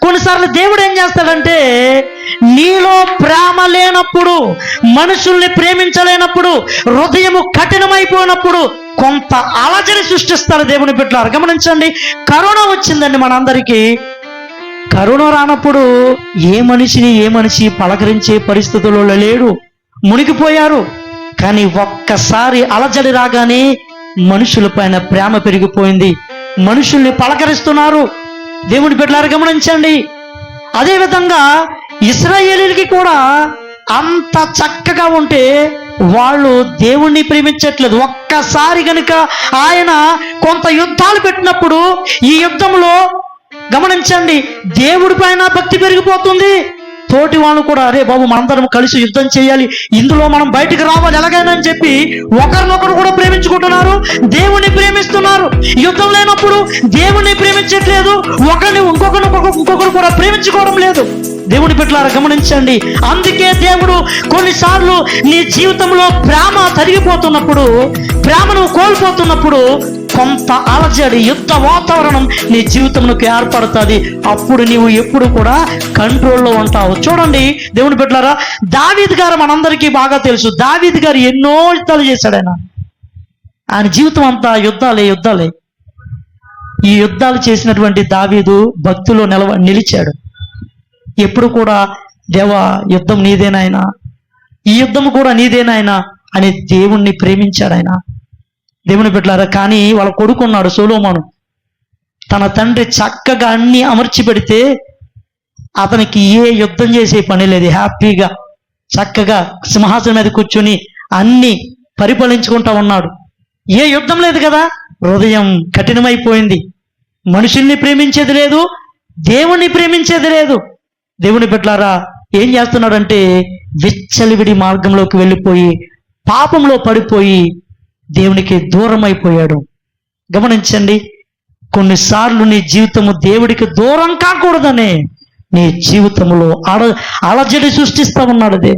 కొన్నిసార్లు దేవుడు ఏం చేస్తాడంటే, నీలో ప్రేమ లేనప్పుడు, మనుషుల్ని ప్రేమించలేనప్పుడు, హృదయము కఠినమైపోయినప్పుడు కొంత అలజడి సృష్టిస్తాడు దేవుని బిడ్డలారా. గమనించండి, కరోనా వచ్చిందండి మనందరికీ. కరోనా రానప్పుడు ఏ మనిషి పలకరించే పరిస్థితుల్లో లేడు, మునిగిపోయారు. కానీ ఒక్కసారి అలజడి రాగానే మనుషుల పైన ప్రేమ పెరిగిపోయింది, మనుషుల్ని పలకరిస్తున్నారు. దేవుని బిడ్డలారా గమనించండి. అదేవిధంగా ఇశ్రాయేలీయులకి కూడా అంత చక్కగా ఉంటే వాళ్ళు దేవుణ్ణి ప్రేమించట్లేదు. ఒక్కసారి గనుక ఆయన కొంత యుద్ధాలు పెట్టినప్పుడు ఈ యుద్ధంలో గమనించండి, దేవుడి పైన భక్తి పెరిగిపోతుంది. తోటి వాళ్ళు కూడా, అరే బాబు మనందరం కలిసి యుద్ధం చేయాలి, ఇందులో మనం బయటికి రావాలి ఎలాగైనా అని చెప్పి ఒకరినొకరు కూడా ప్రేమించుకుంటున్నారు, దేవుణ్ణి ప్రేమిస్తున్నారు. యుద్ధం లేనప్పుడు దేవుణ్ణి ప్రేమించట్లేదు, ఇంకొకరు కూడా ప్రేమించుకోవడం లేదు. దేవుని బిడ్డలారా గమనించండి. అందుకే దేవుడు కొన్నిసార్లు నీ జీవితంలో ప్రేమ తరిగిపోతున్నప్పుడు, ప్రేమను కోల్పోతున్నప్పుడు కొంత అలజడి, యుద్ధ వాతావరణం నీ జీవితంలోకి ఏర్పడుతుంది. అప్పుడు నీవు ఎప్పుడు కూడా కంట్రోల్లో ఉంటావు. చూడండి దేవుని బిడ్డలారా, దావీదు గారు మనందరికీ బాగా తెలుసు. దావీదు గారు ఎన్నో యుద్ధాలు చేశాడు. ఆయన జీవితం అంతా యుద్ధాలే. ఈ యుద్ధాలు చేసినటువంటి దావీదు భక్తిలో నిలిచాడు. ఎప్పుడు కూడా, దేవా యుద్ధం నీదేనాయనా, ఈ యుద్ధం కూడా నీదేనాయనా అని దేవుణ్ణి ప్రేమించాడు ఆయన. దేవుని బిడ్డలారా, కానీ వాళ్ళ కొడుకున్నాడు సొలొమోను. తన తండ్రి చక్కగా అన్ని అమర్చి పెడితే అతనికి ఏ యుద్ధం చేసే పని లేదు. హ్యాపీగా చక్కగా సింహాసనం మీద కూర్చుని అన్ని పరిపాలించుకుంటా ఉన్నాడు. ఏ యుద్ధం లేదు కదా. హృదయం కఠినమైపోయింది, మనుషుల్ని ప్రేమించేది లేదు, దేవుణ్ణి ప్రేమించేది లేదు. దేవుని బిడ్డలారా ఏం చేస్తున్నాడంటే, విచ్చలివిడి మార్గంలోకి వెళ్ళిపోయి పాపంలో పడిపోయి దేవునికి దూరం అయిపోయాడు. గమనించండి, కొన్నిసార్లు నీ జీవితము దేవుడికి దూరం కాకూడదనే నీ జీవితంలో అలజడి సృష్టిస్తా ఉన్నాడు దేవుడు.